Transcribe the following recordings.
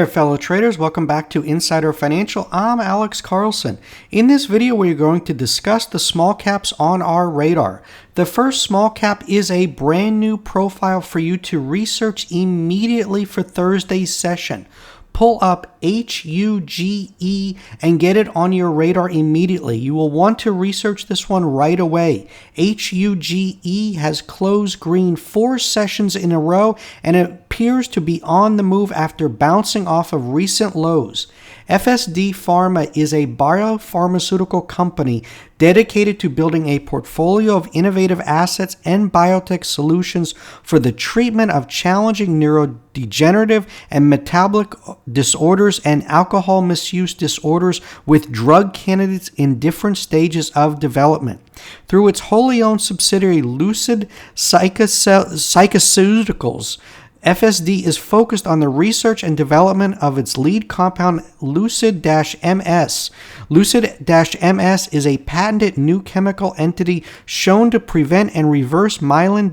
Hey fellow traders, welcome back to Insider Financial. I'm Alex Carlson. In this video, we're going to discuss the small caps on our radar. The first small cap is a brand new profile for you to research immediately for Thursday's session. Pull up HUGE and get it on your radar immediately. You will want to research this one right away. HUGE has closed green 4 sessions in a row and it appears to be on the move after bouncing off of recent lows. FSD Pharma is a biopharmaceutical company dedicated to building a portfolio of innovative assets and biotech solutions for the treatment of challenging neurodegenerative and metabolic disorders and alcohol misuse disorders with drug candidates in different stages of development. Through its wholly owned subsidiary Lucid CYCC, FSD is focused on the research and development of its lead compound Lucid-MS. Lucid-MS is a patented new chemical entity shown to prevent and reverse myelin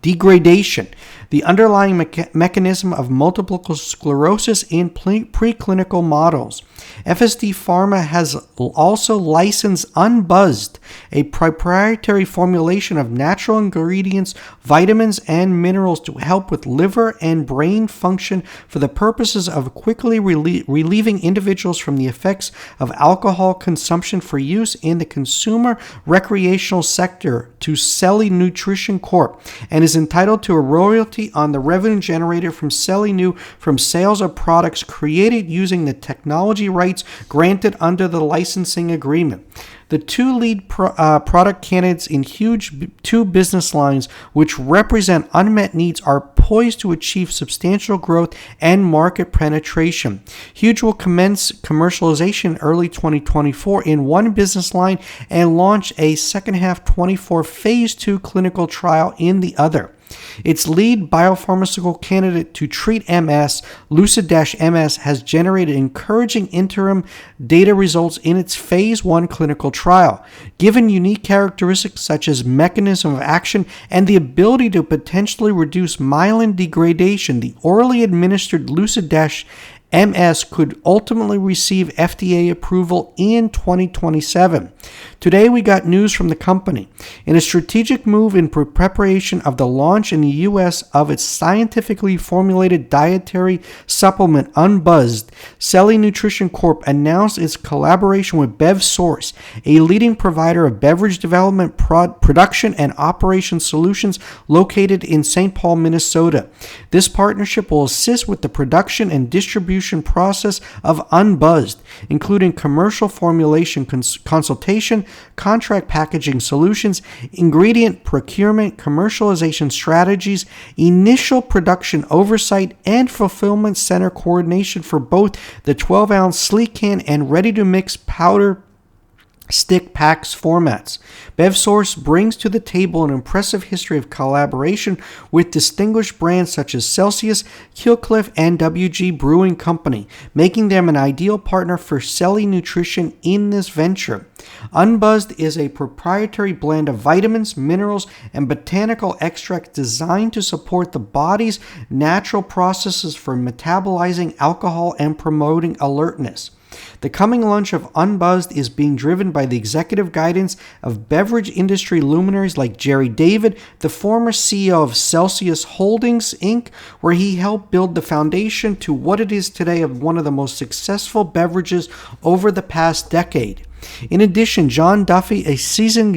degradation, the underlying mechanism of multiple sclerosis in preclinical models. FSD Pharma has also licensed Unbuzzed, a proprietary formulation of natural ingredients, vitamins, and minerals to help with liver and brain function for the purposes of quickly relieving individuals from the effects of alcohol consumption for use in the consumer recreational sector to CYCC Nutrition Corp. and is entitled to a royalty on the revenue generated from CYCC from sales of products created using the technology rights granted under the licensing agreement. The two lead product candidates in two business lines, which represent unmet needs, are poised to achieve substantial growth and market penetration. Huge will commence commercialization early 2024 in one business line and launch a second half 24 phase 2 clinical trial in the other. Its lead biopharmaceutical candidate to treat MS, Lucid-MS, has generated encouraging interim data results in its phase 1 clinical trial. Given unique characteristics such as mechanism of action and the ability to potentially reduce myelin degradation, the orally administered Lucid-MS could ultimately receive FDA approval in 2027. Today we got news from the company. In a strategic move in preparation of the launch in the U.S. of its scientifically formulated dietary supplement Unbuzzed, CYCC Nutrition Corp. Announced its collaboration with BevSource, a leading provider of beverage development, production, and operation solutions located in St. Paul, Minnesota. This partnership will assist with the production and distribution process of Unbuzzed, including commercial formulation consultation, contract packaging solutions, ingredient procurement, commercialization strategies, initial production oversight, and fulfillment center coordination for both the 12-ounce sleek can and ready-to-mix powder stick packs formats. BevSource brings to the table an impressive history of collaboration with distinguished brands such as Celsius, Killcliff, and WG Brewing Company, making them an ideal partner for CYCC Nutrition in this venture. Unbuzzed is a proprietary blend of vitamins, minerals, and botanical extracts designed to support the body's natural processes for metabolizing alcohol and promoting alertness. The coming launch of Unbuzzed is being driven by the executive guidance of beverage industry luminaries like Jerry David, the former CEO of Celsius Holdings, Inc., where he helped build the foundation to what it is today of one of the most successful beverages over the past decade. In addition, John Duffy, a seasoned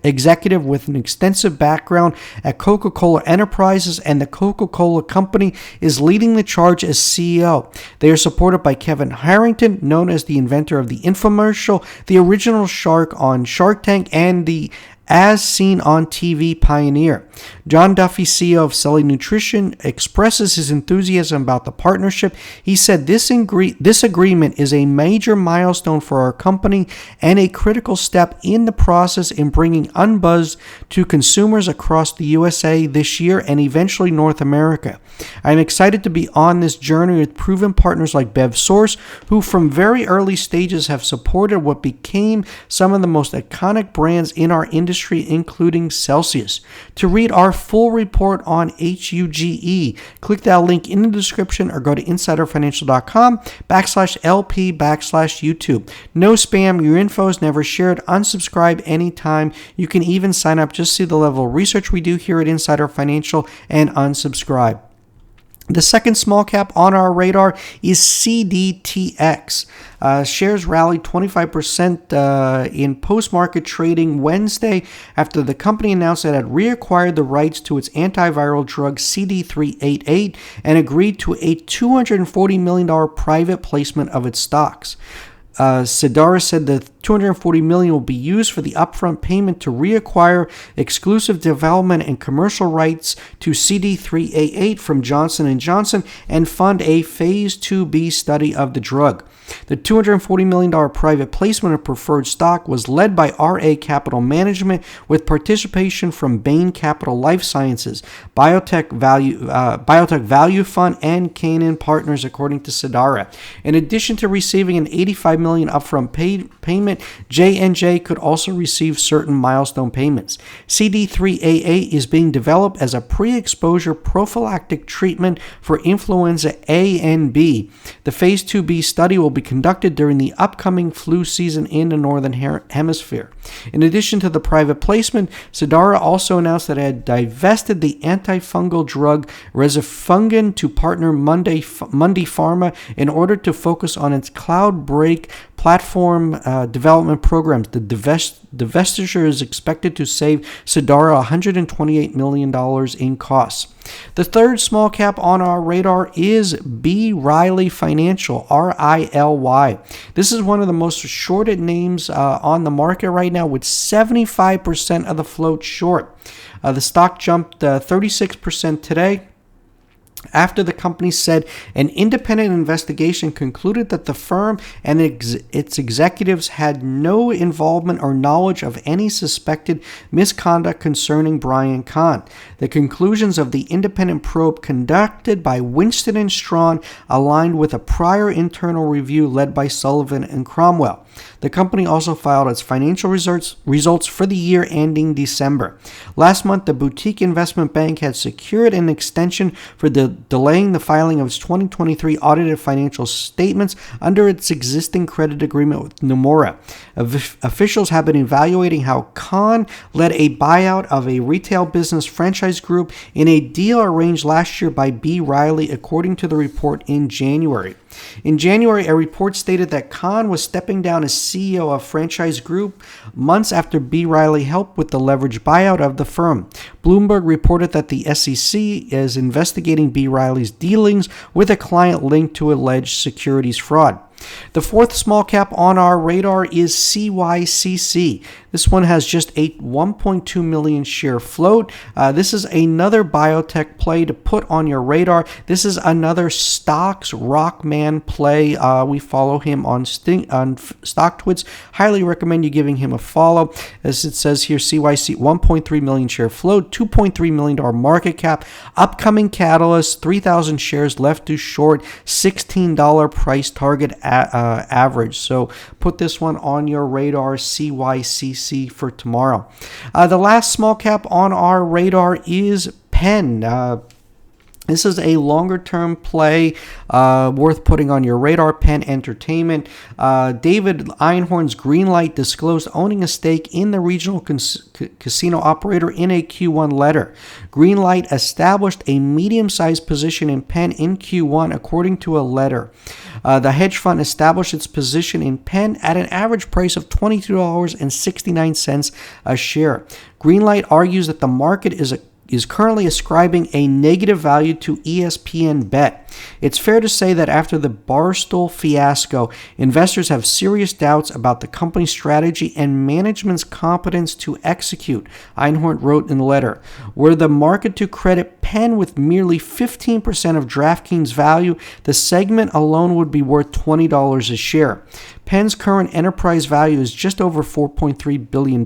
executive with an extensive background at Coca-Cola Enterprises and the Coca-Cola Company, is leading the charge as CEO. They are supported by Kevin Harrington, known as the inventor of the infomercial, the original shark on Shark Tank, and the As Seen on TV pioneer. John Duffy, CEO of CYCC Nutrition, expresses his enthusiasm about the partnership. He said, this agreement is a major milestone for our company and a critical step in the process in bringing Unbuzzed to consumers across the USA this year and eventually North America. I'm excited to be on this journey with proven partners like BevSource, who from very early stages have supported what became some of the most iconic brands in our industry industry, including Celsius. To read our full report on HUGE, click that link in the description or go to insiderfinancial.com/LP/YouTube. No spam, your info is never shared. Unsubscribe anytime. You can even sign up, just see the level of research we do here at Insider Financial, and unsubscribe. The second small cap on our radar is CDTX. Shares rallied 25% in post-market trading Wednesday after the company announced it had reacquired the rights to its antiviral drug CD388 and agreed to a $240 million private placement of its stocks. Cidara said the $240 million will be used for the upfront payment to reacquire exclusive development and commercial rights to CD388 from Johnson & Johnson and fund a Phase 2B study of the drug. The $240 million private placement of preferred stock was led by RA Capital Management with participation from Bain Capital Life Sciences, Biotech Value Fund, and Canaan Partners, according to Cidara. In addition to receiving an $85 million upfront payment, J&J could also receive certain milestone payments. CD388 is being developed as a pre-exposure prophylactic treatment for influenza A and B. The Phase 2B study will be conducted during the upcoming flu season in the Northern Hemisphere. In addition to the private placement, Cidara also announced that it had divested the antifungal drug Resifungin to partner Mundi Pharma in order to focus on its Cloudbreak platform development programs. The divestiture is expected to save Cidara $128 million in costs. The third small cap on our radar is RILY Financial, RILY. This is one of the most shorted names on the market right now, with 75% of the float short. The stock jumped 36% today, after the company said an independent investigation concluded that the firm and its executives had no involvement or knowledge of any suspected misconduct concerning Brian Kahn. The conclusions of the independent probe conducted by Winston & Strawn aligned with a prior internal review led by Sullivan and Cromwell. The company also filed its financial results for the year ending December. Last month, the boutique investment bank had secured an extension for delaying the filing of its 2023 audited financial statements under its existing credit agreement with Nomura. Officials have been evaluating how Kahn led a buyout of a retail business franchise group in a deal arranged last year by B. Riley, according to the report in January. In January, a report stated that Kahn was stepping down as CEO of Franchise Group months after B. Riley helped with the leveraged buyout of the firm. Bloomberg reported that the SEC is investigating B. Riley's dealings with a client linked to alleged securities fraud. The fourth small cap on our radar is CYCC. This one has just a 1.2 million share float. This is another biotech play to put on your radar. This is another stocks rockman play. We follow him on StockTwits. Highly recommend you giving him a follow. As it says here, CYC 1.3 million share float, $2.3 million market cap, upcoming catalyst, 3,000 shares left to short, $16 price target average. So put this one on your radar, CYCC, for tomorrow. The last small cap on our radar is PENN. This is a longer-term play worth putting on your radar. PENN Entertainment. David Einhorn's Greenlight disclosed owning a stake in the regional casino operator in a Q1 letter. Greenlight established a medium-sized position in PENN in Q1, according to a letter. The hedge fund established its position in PENN at an average price of $22.69 a share. Greenlight argues that the market is currently ascribing a negative value to ESPN Bet. It's fair to say that after the Barstool fiasco, investors have serious doubts about the company's strategy and management's competence to execute, Einhorn wrote in the letter. Were the market to credit PENN with merely 15% of DraftKings value, the segment alone would be worth $20 a share. PENN's current enterprise value is just over $4.3 billion,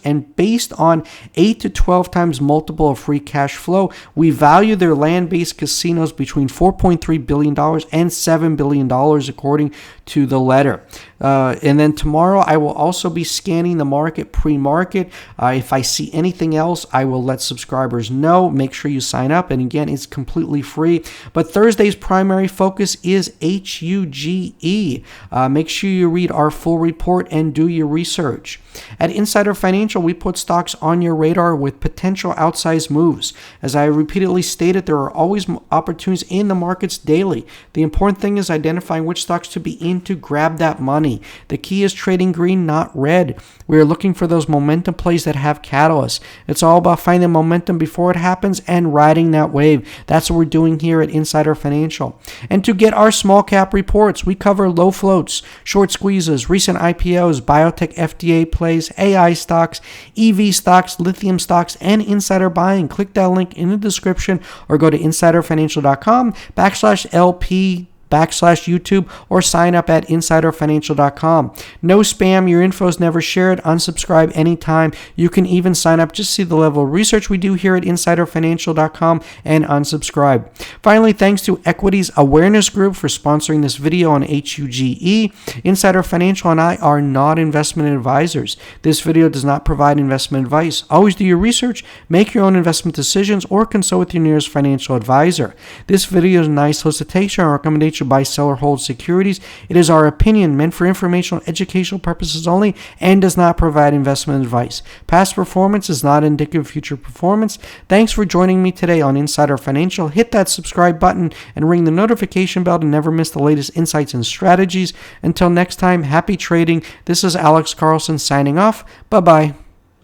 and based on 8 to 12 times multiple of free cash flow, we value their land-based casinos between $4.3 billion and $7 billion, according to the letter. And then tomorrow I will also be scanning the market pre-market. If I see anything else, I will let subscribers know. Make sure you sign up. And again, it's completely free. But Thursday's primary focus is HUGE. Make sure you read our full report and do your research. At Insider Financial, we put stocks on your radar with potential outsized moves. As I repeatedly stated, there are always opportunities in the markets daily. The important thing is identifying which stocks to be in to grab that money. The key is trading green, not red. We are looking for those momentum plays that have catalysts. It's all about finding momentum before it happens and riding that wave. That's what we're doing here at Insider Financial. And to get our small cap reports, we cover low floats, short squeezes, recent IPOs, biotech FDA plays, AI stocks, EV stocks, lithium stocks, and insider buying. Click that link in the description or go to insiderfinancial.com/LP/YouTube or sign up at insiderfinancial.com. No spam, your info is never shared. Unsubscribe anytime. You can even sign up just to see the level of research we do here at insiderfinancial.com and unsubscribe. Finally, thanks to Equities Awareness Group for sponsoring this video on HUGE. Insider Financial and I are not investment advisors. This video does not provide investment advice. Always do your research, make your own investment decisions, or consult with your nearest financial advisor. This video is a nice solicitation or recommendation buy, sell, or hold securities. It is our opinion, meant for informational and educational purposes only, and does not provide investment advice. Past performance is not indicative of future performance. Thanks for joining me today on Insider Financial. Hit that subscribe button and ring the notification bell to never miss the latest insights and strategies. Until next time, happy trading. This is Alex Carlson signing off. Bye-bye.